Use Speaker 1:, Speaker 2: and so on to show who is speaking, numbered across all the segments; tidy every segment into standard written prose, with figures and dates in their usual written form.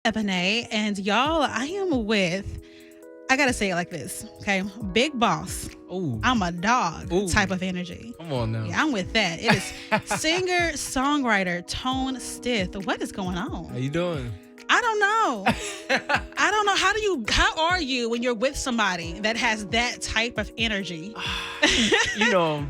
Speaker 1: Ebony, and y'all, I am with, I gotta say it like this, okay? Big boss.
Speaker 2: Ooh,
Speaker 1: I'm a dog
Speaker 2: ooh,
Speaker 1: type of energy.
Speaker 2: come on now.
Speaker 1: Yeah, I'm with that. It is singer, songwriter, Tone Stith. What is going
Speaker 2: How
Speaker 1: on?
Speaker 2: you doing?
Speaker 1: I don't know. I don't know. How are you when you're with somebody that has that type of energy?
Speaker 2: you know,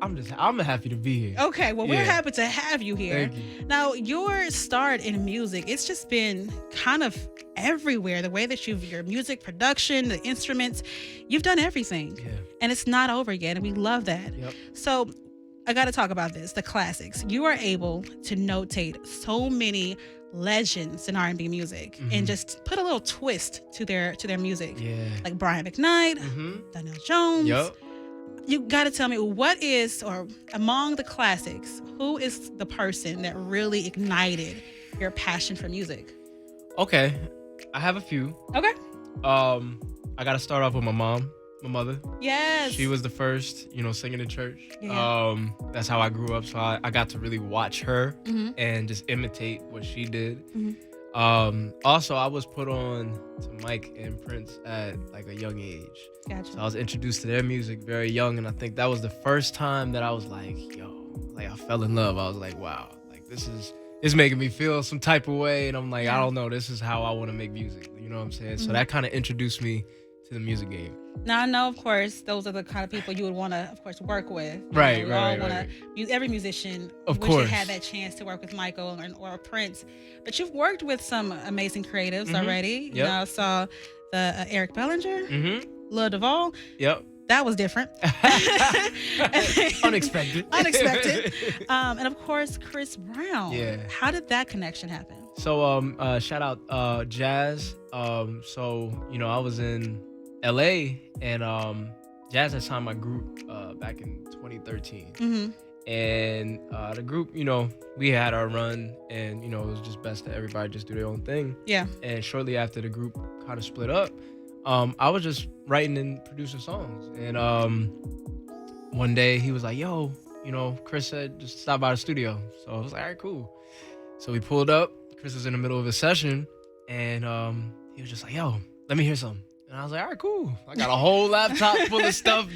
Speaker 2: I'm happy to be here.
Speaker 1: Okay, well, we're
Speaker 2: Yeah.
Speaker 1: happy to have you here.
Speaker 2: Thank you.
Speaker 1: Now, your start in music, it's just been kind of everywhere. The way that your music production, the instruments, you've done everything.
Speaker 2: Yeah.
Speaker 1: And it's not over yet, and we love that.
Speaker 2: Yep.
Speaker 1: So, I got to talk about this, the classics. You are able to notate so many legends in R&B music and just put a little twist to their music.
Speaker 2: Yeah.
Speaker 1: Like Brian McKnight,
Speaker 2: Mm-hmm.
Speaker 1: Donnell Jones.
Speaker 2: Yep.
Speaker 1: You got to tell me what is, or among the classics, who is the person that really ignited your passion for music?
Speaker 2: Okay. I have a few.
Speaker 1: Okay.
Speaker 2: I gotta start off with my mother.
Speaker 1: Yes.
Speaker 2: She was the first, singing in church.
Speaker 1: Yeah.
Speaker 2: That's how I grew up. So I got to really watch her
Speaker 1: Mm-hmm.
Speaker 2: and just imitate what she did.
Speaker 1: Mm-hmm.
Speaker 2: Also, I was put on to Mike and Prince at like a young age.
Speaker 1: Gotcha.
Speaker 2: So I was introduced to their music very young, and I think that was the first time that I was like, I fell in love. I was like, wow, like this is making me feel some type of way, and I'm like, I don't know, this is how I want to make music. You know what I'm saying? So that kind of introduced me to the music game.
Speaker 1: Now, I know, of course, those are the kind of people you would want to, of course, work with.
Speaker 2: Right,
Speaker 1: We
Speaker 2: right,
Speaker 1: all
Speaker 2: right.
Speaker 1: Every musician
Speaker 2: Of
Speaker 1: wish they
Speaker 2: course.
Speaker 1: had that chance to work with Michael or Prince. But you've worked with some amazing creatives already.
Speaker 2: Yep.
Speaker 1: You know, I saw the Eric Bellinger,
Speaker 2: Mm-hmm.
Speaker 1: Lil Duval.
Speaker 2: Yep.
Speaker 1: That was different.
Speaker 2: Unexpected.
Speaker 1: Unexpected. And of course, Chris Brown.
Speaker 2: Yeah.
Speaker 1: How did that connection happen?
Speaker 2: So shout out Jazz. So I was in LA, and Jazz had signed my group back in 2013.
Speaker 1: Mm-hmm.
Speaker 2: And the group, we had our run, and it was just best that everybody just do their own thing.
Speaker 1: Yeah.
Speaker 2: And shortly after the group kind of split up, I was just writing and producing songs. And one day he was like, yo, Chris said just stop by the studio. So I was like, all right, cool. So we pulled up. Chris was in the middle of a session, and he was just like, yo, let me hear something. And I was like, all right, cool. I got a whole laptop full of stuff.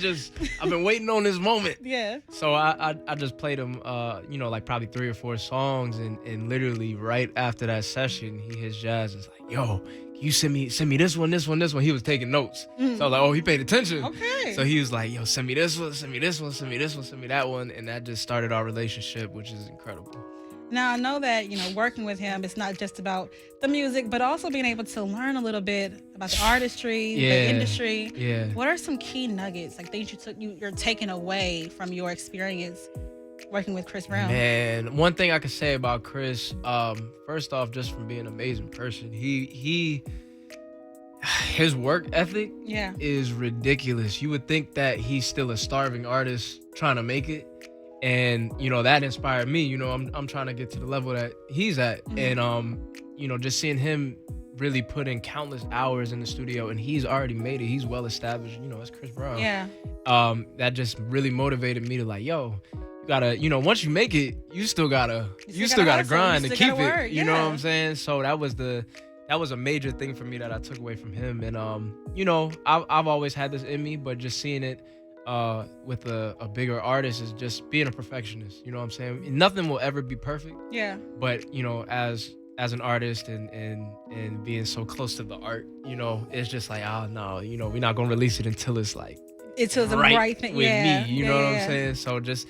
Speaker 2: I've been waiting on this moment.
Speaker 1: Yeah.
Speaker 2: So I just played him, like probably 3 or 4 songs, and literally right after that session, he hits Jazz and is like, yo, can you send me this one. He was taking notes. So I was like, oh, he paid attention.
Speaker 1: Okay.
Speaker 2: So he was like, yo, send me this one, send me that one. And that just started our relationship, which is incredible.
Speaker 1: Now, I know that, working with him, it's not just about the music, but also being able to learn a little bit about the artistry, the industry.
Speaker 2: Yeah.
Speaker 1: What are some key nuggets, like things you're taking away from your experience working with Chris Brown?
Speaker 2: Man, one thing I could say about Chris, first off, just from being an amazing person, his work ethic is ridiculous. You would think that he's still a starving artist trying to make it. And, that inspired me. I'm trying to get to the level that he's at.
Speaker 1: Mm-hmm.
Speaker 2: And, just seeing him really put in countless hours in the studio, and he's already made it. He's well established, as Chris Brown.
Speaker 1: Yeah.
Speaker 2: That just really motivated me to like, yo, you gotta, once you make it, you still gotta grind and keep it. You know what I'm saying? So that was a major thing for me that I took away from him. And, I've always had this in me, but just seeing it with a bigger artist is just being a perfectionist. You know what I'm saying? Nothing will ever be perfect.
Speaker 1: Yeah.
Speaker 2: But, as an artist and being so close to the art, it's just like, oh no, we're not gonna release it until it's like
Speaker 1: the right thing
Speaker 2: with
Speaker 1: me.
Speaker 2: me. You know what I'm saying? So just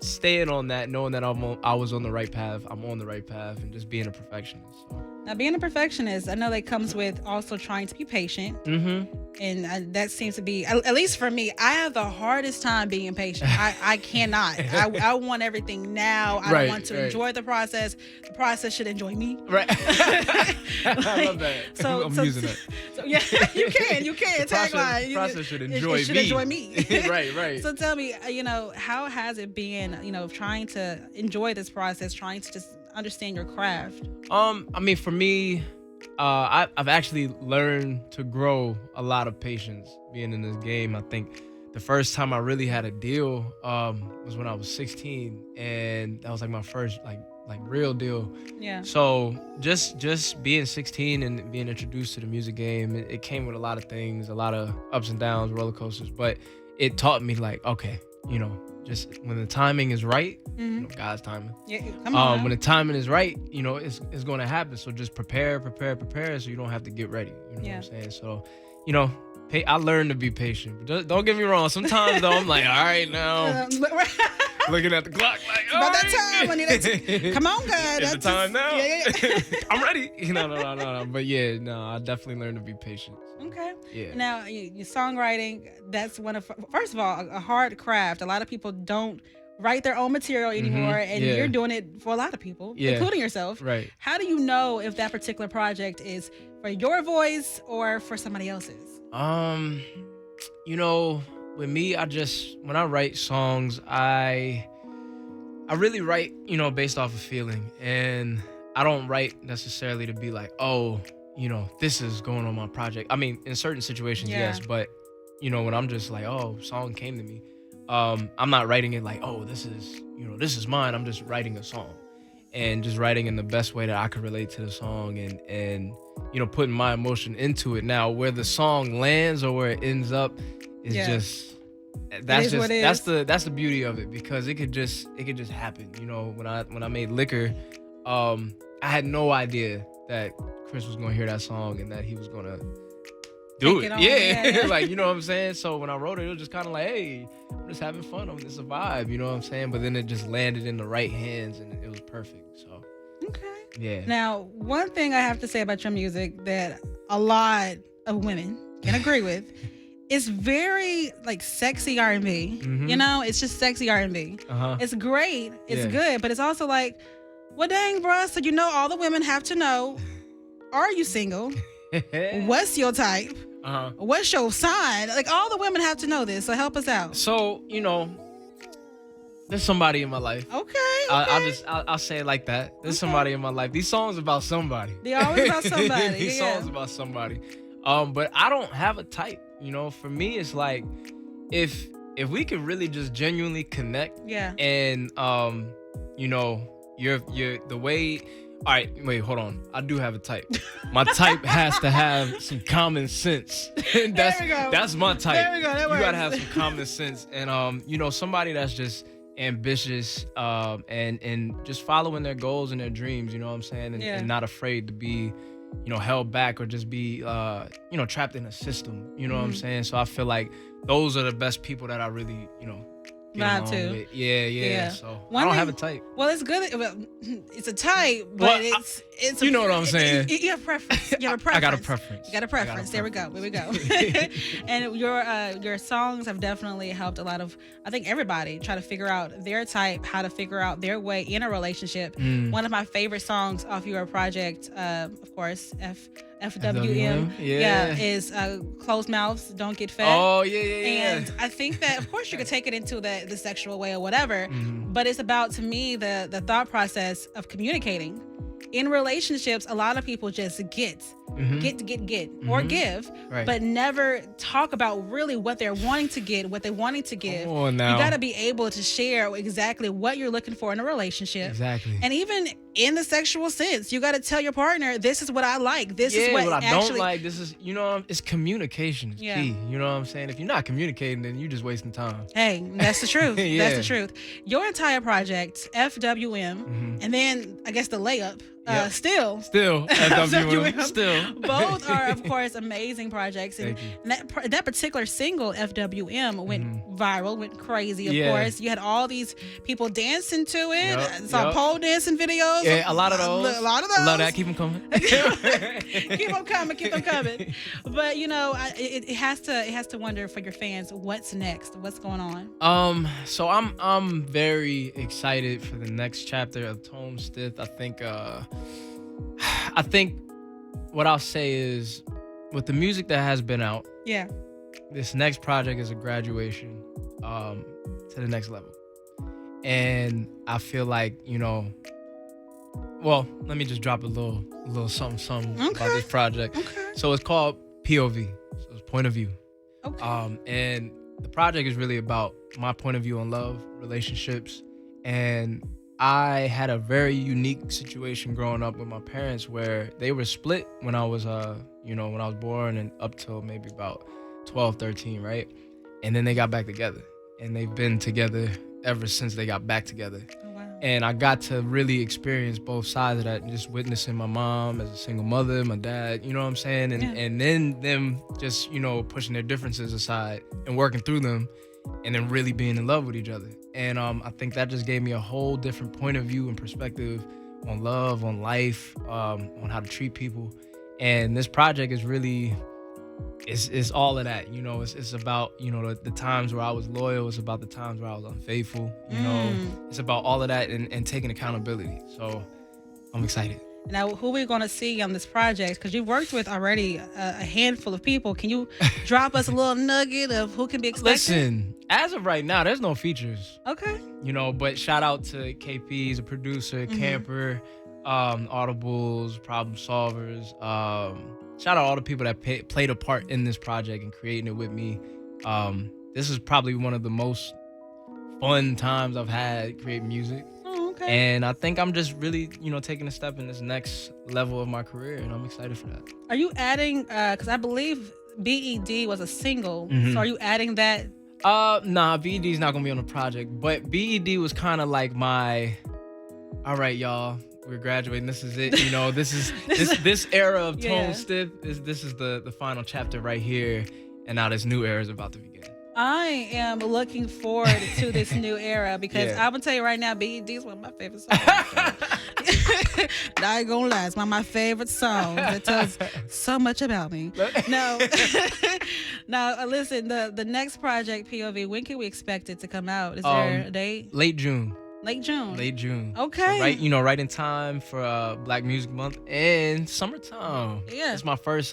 Speaker 2: staying on that, knowing that I was on the right path, I'm on the right path, and just being a perfectionist. So.
Speaker 1: Now, being a perfectionist, I know that comes with also trying to be patient.
Speaker 2: Mm-hmm.
Speaker 1: And that seems to be, at least for me, I have the hardest time being patient. I cannot. I want everything now. I want to enjoy the process. The process should enjoy me.
Speaker 2: Right. I love that. I'm using that.
Speaker 1: So yeah, you can. Tagline.
Speaker 2: The process should enjoy me.
Speaker 1: It should enjoy me.
Speaker 2: Right.
Speaker 1: So tell me, how has it been, trying to enjoy this process, trying to just understand your craft?
Speaker 2: For me, I've actually learned to grow a lot of patience being in this game. I think the first time I really had a deal was when I was 16, and that was like my first like like real deal.
Speaker 1: Yeah.
Speaker 2: So just being 16 and being introduced to the music game, it came with a lot of things, a lot of ups and downs, roller coasters. But it taught me like, okay, just when the timing is right, God's timing.
Speaker 1: Yeah, come on.
Speaker 2: When the timing is right, it's going to happen. So just prepare, so you don't have to get ready. You know what I'm saying? So, I learned to be patient. But don't get me wrong. Sometimes though, I'm like, all right now. Looking at the clock, like,
Speaker 1: about that time. I need it. Come on, God.
Speaker 2: It's the time now.
Speaker 1: Yeah.
Speaker 2: I'm ready. No. But yeah, no, I definitely learned to be patient.
Speaker 1: Okay.
Speaker 2: Yeah.
Speaker 1: Now, your songwriting, that's first of all, a hard craft. A lot of people don't write their own material anymore, and you're doing it for a lot of people, including yourself.
Speaker 2: Right.
Speaker 1: How do you know if that particular project is for your voice or for somebody else's?
Speaker 2: With me, when I write songs, I really write, based off of feeling, and I don't write necessarily to be like, oh, this is going on my project. I mean, in certain situations, yes, but when I'm just like, oh, song came to me, I'm not writing it like, oh, this is mine. I'm just writing a song, and just writing in the best way that I could relate to the song, and putting my emotion into it. Now, where the song lands or where it ends up is just that's the beauty of it, because it could just happen. When I made Liquor, I had no idea that Chris was gonna hear that song and that he was gonna do it. Yeah. Like, you know what I'm saying? So when I wrote it was just kind of like, hey, I'm just having fun. It's a vibe, you know what I'm saying? But then it just landed in the right hands and it was perfect. So
Speaker 1: okay.
Speaker 2: Yeah.
Speaker 1: Now, one thing I have to say about your music that a lot of women can agree with, it's very like sexy R&B. It's just sexy R&B. It's great. It's good, but it's also like, well, dang, bruh. So all the women have to know: are you single? What's your type? What's your sign? Like, all the women have to know this. So help us out.
Speaker 2: So there's somebody in my life.
Speaker 1: Okay.
Speaker 2: I'll say it like that. There's somebody in my life. These songs about somebody.
Speaker 1: They're always about somebody.
Speaker 2: These songs about somebody. But I don't have a type. For me, it's like if we could really just genuinely connect.
Speaker 1: Yeah.
Speaker 2: And you're the way. All right, wait, hold on. I do have a type. My type has to have some common sense. That's my type.
Speaker 1: There we go. That
Speaker 2: you
Speaker 1: works.
Speaker 2: gotta have some common sense, and somebody that's just ambitious, and just following their goals and their dreams. You know what I'm saying, and not afraid to be, held back or just be, trapped in a system. You know what I'm saying. So I feel like those are the best people that I really,
Speaker 1: Not too.
Speaker 2: With. Yeah. So
Speaker 1: I
Speaker 2: don't have a type.
Speaker 1: Well, it's good. Well, it's a type, but it's.
Speaker 2: You know what I'm saying.
Speaker 1: You have preference. You have a preference.
Speaker 2: I got a preference.
Speaker 1: You got a preference. There we go. And your songs have definitely helped a lot of, I think, everybody try to figure out their type, how to figure out their way in a relationship. One of my favorite songs off your project, of course, FWM, is Closed Mouths Don't Get Fed.
Speaker 2: Oh, yeah.
Speaker 1: And I think that, of course, you could take it into the sexual way or whatever, but it's about, to me, the thought process of communicating. In relationships, a lot of people just get or give,
Speaker 2: right,
Speaker 1: but never talk about really what they're wanting to get, what they're wanting to give.
Speaker 2: Come on now.
Speaker 1: You got to be able to share exactly what you're looking for in a relationship.
Speaker 2: Exactly.
Speaker 1: And even in the sexual sense, you got to tell your partner, this is what I like. This is what
Speaker 2: I don't like. This is, it's communication is key. You know what I'm saying? If you're not communicating, then you're just wasting time.
Speaker 1: Hey, that's the truth. That's the truth. Your entire project, FWM, and then I guess the layup, still
Speaker 2: FWM, still.
Speaker 1: Both are, of course, amazing projects. And that particular single, FWM, went viral, went crazy, of course. You had all these people dancing to it. I saw pole dancing videos.
Speaker 2: Yeah, a lot of those.
Speaker 1: A lot of those.
Speaker 2: I love that. Keep them coming.
Speaker 1: Keep them coming. But, it has to wonder for your fans, what's next? What's going on?
Speaker 2: So I'm very excited for the next chapter of Tone Stith. I think what I'll say is, with the music that has been out, this next project is a graduation to the next level. And I feel like, well, let me just drop a little something about this project.
Speaker 1: Okay.
Speaker 2: So it's called POV, so it's point of view.
Speaker 1: Okay.
Speaker 2: And the project is really about my point of view on love, relationships, and I had a very unique situation growing up with my parents where they were split when I was, when I was born and up till maybe about 12, 13, right? And then they got back together. And they've been together ever since they got back together.
Speaker 1: Oh, wow.
Speaker 2: And I got to really experience both sides of that, just witnessing my mom as a single mother, my dad, you know what I'm saying? And then them just, pushing their differences aside and working through them and then really being in love with each other. And I think that just gave me a whole different point of view and perspective on love, on life, on how to treat people. And this project is really... It's all of that, it's about, the times where I was loyal. It's about the times where I was unfaithful, It's about all of that and taking accountability. So I'm excited.
Speaker 1: Now, who are we going to see on this project? Because you've worked with already a handful of people. Can you drop us a little nugget of who can be expected?
Speaker 2: Listen, as of right now, there's no features.
Speaker 1: Okay.
Speaker 2: But shout out to KP, he's a producer, Camper, Audibles, Problem Solvers, shout out all the people that played a part in this project and creating it with me. This is probably one of the most fun times I've had creating music.
Speaker 1: Oh, okay.
Speaker 2: And I think I'm just really, taking a step in this next level of my career, and I'm excited for that.
Speaker 1: Are you adding, because I believe BED was a single, so are you adding that?
Speaker 2: Nah, BED's not going to be on the project, but BED was kind of like my, all right, y'all. We're graduating. This is it. This era of Tone Stith this is the final chapter right here, and now this new era is about to begin.
Speaker 1: I am looking forward to this new era because I'm gonna tell you right now, BED is one of my favorite songs. I ain't gonna lie, it's one of my favorite songs. It tells so much about me. No, listen. The next project, POV. When can we expect it to come out? Is there a date?
Speaker 2: Late June.
Speaker 1: Late June. Okay.
Speaker 2: So right in time for Black Music Month and summertime.
Speaker 1: Yeah.
Speaker 2: It's my first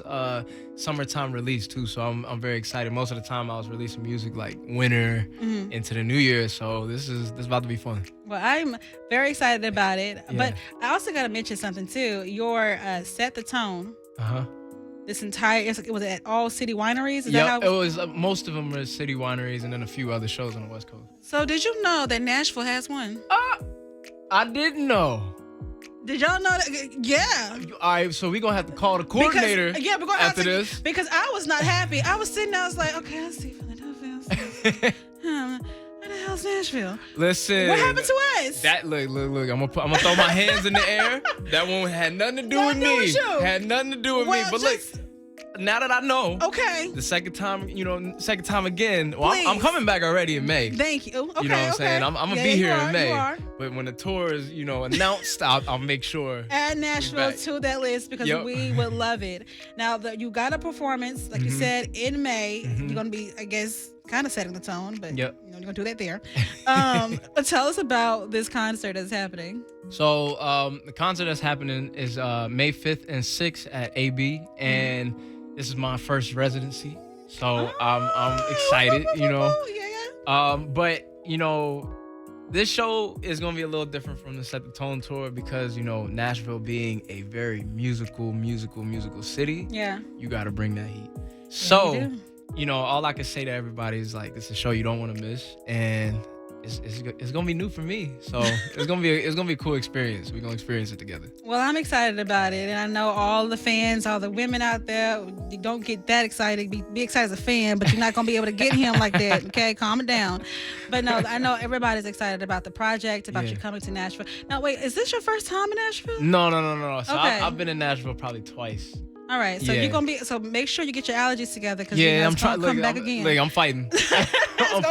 Speaker 2: summertime release too, so I'm very excited. Most of the time I was releasing music like winter into the new year, so this is about to be fun.
Speaker 1: Well, I'm very excited about it, but I also got to mention something too. Your Set the Tone. This entire, it was at all city wineries?
Speaker 2: Yeah, it was most of them were city wineries and then a few other shows on the West Coast.
Speaker 1: So did you know that Nashville has one?
Speaker 2: I didn't know.
Speaker 1: Did y'all know that? Yeah.
Speaker 2: All right, so we're going to have to call the coordinator
Speaker 1: we're gonna
Speaker 2: after
Speaker 1: have to,
Speaker 2: this.
Speaker 1: Because I was not happy. I was sitting there, I was like, okay, let's see Philadelphia. Where the hell's Nashville?
Speaker 2: Listen.
Speaker 1: What happened to us?
Speaker 2: That look. I'm gonna throw my hands in the air. That one had nothing to do with me. Had nothing to do with me. But look, now that I know,
Speaker 1: okay,
Speaker 2: the second time again. Well, I'm coming back already in May.
Speaker 1: Thank you. Okay,
Speaker 2: you know what I'm saying? I'm gonna be here in May.
Speaker 1: You are.
Speaker 2: But when the tour is, announced, I'll make sure.
Speaker 1: Add Nashville to that list because we would love it. Now, you got a performance, like you said, in May. You're gonna be, I guess, kind of setting the tone, but you're gonna do that there. Tell us about this concert that's happening.
Speaker 2: So the concert that's happening is May 5th and 6th at AB, and this is my first residency, so I'm excited. But this show is gonna be a little different from the Set the Tone tour because Nashville being a very musical city. Yeah, you got to bring that heat. So. All I can say to everybody is like, it's a show you don't want to miss, and it's gonna be new for me. So it's gonna be a cool experience. We're gonna experience it together.
Speaker 1: Well, I'm excited about it, and I know all the fans, all the women out there, you don't get that excited. Be excited as a fan, but you're not gonna be able to get him like that. Okay, calm it down. But no, I know everybody's excited about the project, about you coming to Nashville. Now, wait, is this your first time in Nashville?
Speaker 2: No. So okay. I've been in Nashville probably twice.
Speaker 1: All right, so you're gonna be. So make sure you get your allergies together because
Speaker 2: I'm trying
Speaker 1: to come back again.
Speaker 2: Like I'm fighting. I'm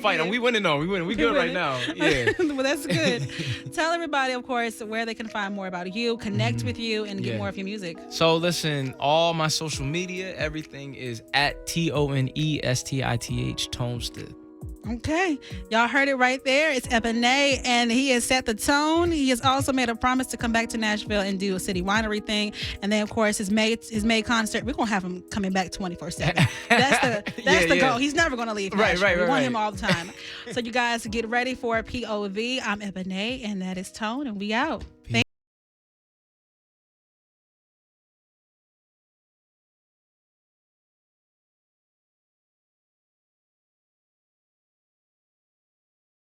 Speaker 2: fighting. We winning though. We good right now. Yeah.
Speaker 1: Well, that's good. Tell everybody, of course, where they can find more about you, connect with you, and get more of your music.
Speaker 2: So listen, all my social media, everything is at TONESTITH Tone Stith.
Speaker 1: Okay, y'all heard it right there. It's Ebony, and he has set the tone. He has also made a promise to come back to Nashville and do a city winery thing, and then of course his May concert. We're gonna have him coming back 24/7. That's the goal. He's never gonna leave Nashville.
Speaker 2: Right.
Speaker 1: We want him all the time. So you guys get ready for POV. I'm Ebony, and that is Tone, and we out.